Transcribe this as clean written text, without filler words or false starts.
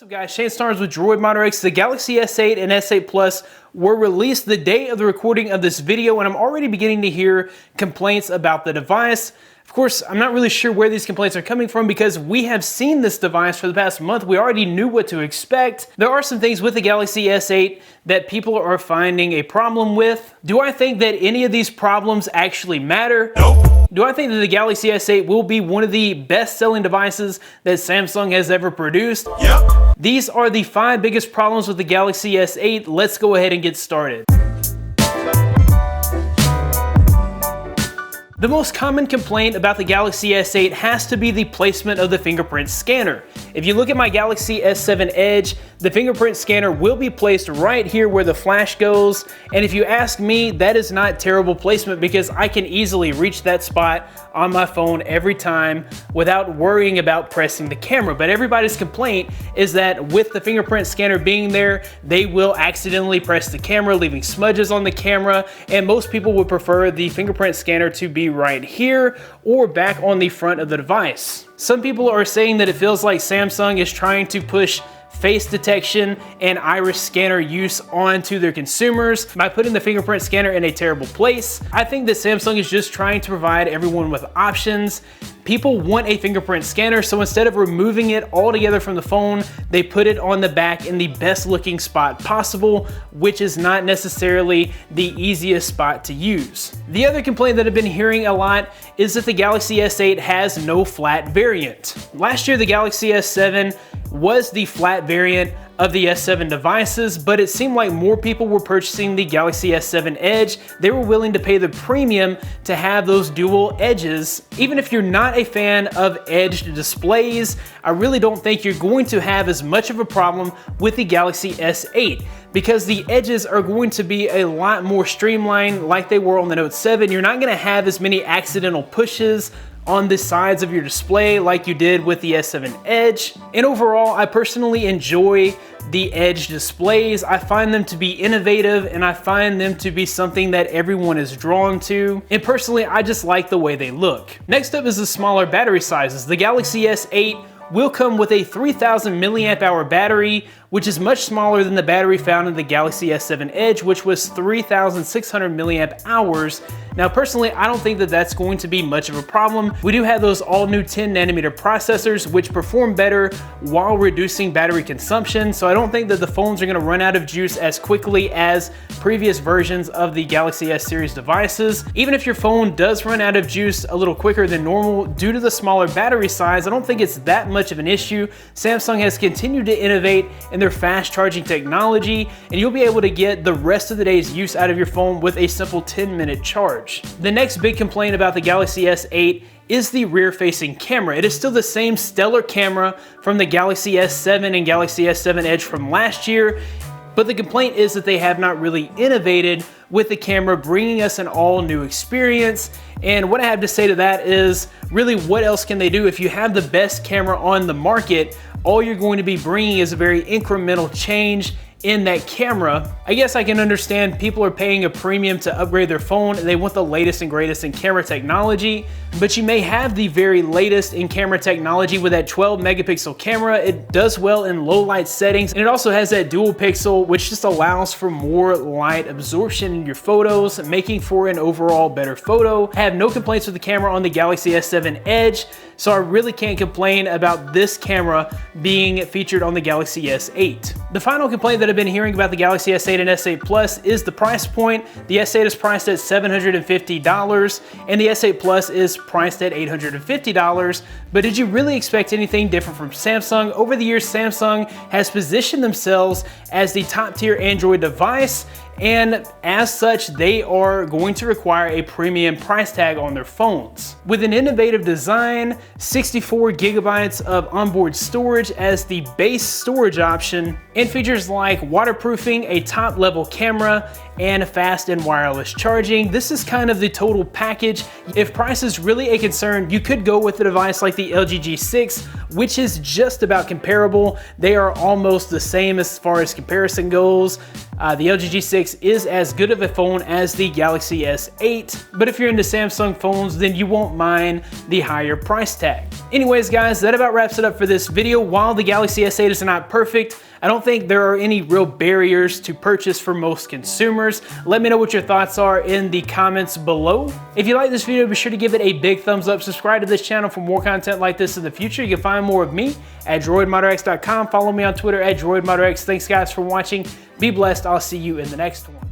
What's up guys, Shane Starnes with Droid Modder X. The Galaxy S8 and S8 Plus were released the day of the recording of this video, and I'm already beginning to hear complaints about the device. Of course, I'm not really sure where these complaints are coming from because we have seen this device for the past month. We already knew what to expect. There are some things with the Galaxy S8 that people are finding a problem with. Do I think that any of these problems actually matter? Nope. Do I think that the Galaxy S8 will be one of the best-selling devices that Samsung has ever produced? Yep. These are the 5 biggest problems with the Galaxy S8. Let's go ahead and get started. The most common complaint about the Galaxy S8 has to be the placement of the fingerprint scanner. If you look at my Galaxy S7 Edge, the fingerprint scanner will be placed right here where the flash goes, and if you ask me, that is not terrible placement because I can easily reach that spot on my phone every time without worrying about pressing the camera. But everybody's complaint is that with the fingerprint scanner being there, they will accidentally press the camera, leaving smudges on the camera, and most people would prefer the fingerprint scanner to be right here or back on the front of the device. Some people are saying that it feels like Samsung is trying to push face detection and iris scanner use onto their consumers by putting the fingerprint scanner in a terrible place. I think that Samsung is just trying to provide everyone with options. People want a fingerprint scanner, so instead of removing it altogether from the phone, they put it on the back in the best looking spot possible, which is not necessarily the easiest spot to use. The other complaint that I've been hearing a lot is that the Galaxy S8 has no flat variant. Last year, the Galaxy S7 was the flat variant of the S7 devices, but it seemed like more people were purchasing the Galaxy S7 Edge. They were willing to pay the premium to have those dual edges. Even if you're not a fan of edged displays, I really don't think you're going to have as much of a problem with the Galaxy S8 because the edges are going to be a lot more streamlined like they were on the Note 7. You're not gonna have as many accidental pushes on the sides of your display like you did with the S7 Edge. And overall, I personally enjoy the Edge displays. I find them to be innovative and I find them to be something that everyone is drawn to. And personally, I just like the way they look. Next up is the smaller battery sizes. The Galaxy S8 will come with a 3000 milliamp hour battery, which is much smaller than the battery found in the Galaxy S7 Edge, which was 3600 milliamp hours. Now, personally, I don't think that that's going to be much of a problem. We do have those all new 10 nanometer processors, which perform better while reducing battery consumption. So I don't think that the phones are gonna run out of juice as quickly as previous versions of the Galaxy S series devices. Even if your phone does run out of juice a little quicker than normal due to the smaller battery size, I don't think it's that much of an issue. Samsung has continued to innovate in their fast charging technology, and you'll be able to get the rest of the day's use out of your phone with a simple 10-minute charge. The next big complaint about the Galaxy S8 is the rear-facing camera. It is still the same stellar camera from the Galaxy S7 and Galaxy S7 Edge from last year, but the complaint is that they have not really innovated with the camera, bringing us an all-new experience. And what I have to say to that is, really, what else can they do? If you have the best camera on the market, all you're going to be bringing is a very incremental change in that camera. I guess I can understand people are paying a premium to upgrade their phone and they want the latest and greatest in camera technology, but you may have the very latest in camera technology with that 12 megapixel camera. It does well in low light settings, and it also has that dual pixel, which just allows for more light absorption in your photos, making for an overall better photo. I have no complaints with the camera on the Galaxy S7 Edge, so I really can't complain about this camera being featured on the Galaxy S8. The final complaint that I've been hearing about the Galaxy S8 and S8 Plus is the price point. The S8 is priced at $750 and the S8 Plus is priced at $850. But did you really expect anything different from Samsung? Over the years, Samsung has positioned themselves as the top tier Android device, and as such, they are going to require a premium price tag on their phones. With an innovative design, 64 gigabytes of onboard storage as the base storage option, and features like waterproofing, a top level camera, and fast and wireless charging. This is kind of the total package. If price is really a concern, you could go with a device like the LG G6, which is just about comparable. They are almost the same as far as comparison goes. The LG G6 is as good of a phone as the Galaxy S8, but if you're into Samsung phones, then you won't mind the higher price tag. Anyways guys, that about wraps it up for this video. While the Galaxy S8 is not perfect, I don't think there are any real barriers to purchase for most consumers. Let me know what your thoughts are in the comments below. If you like this video, be sure to give it a big thumbs up. Subscribe to this channel for more content like this in the future. You can find more of me at droidmodderx.com. Follow me on Twitter at droidmodderx. Thanks guys for watching. Be blessed. I'll see you in the next one.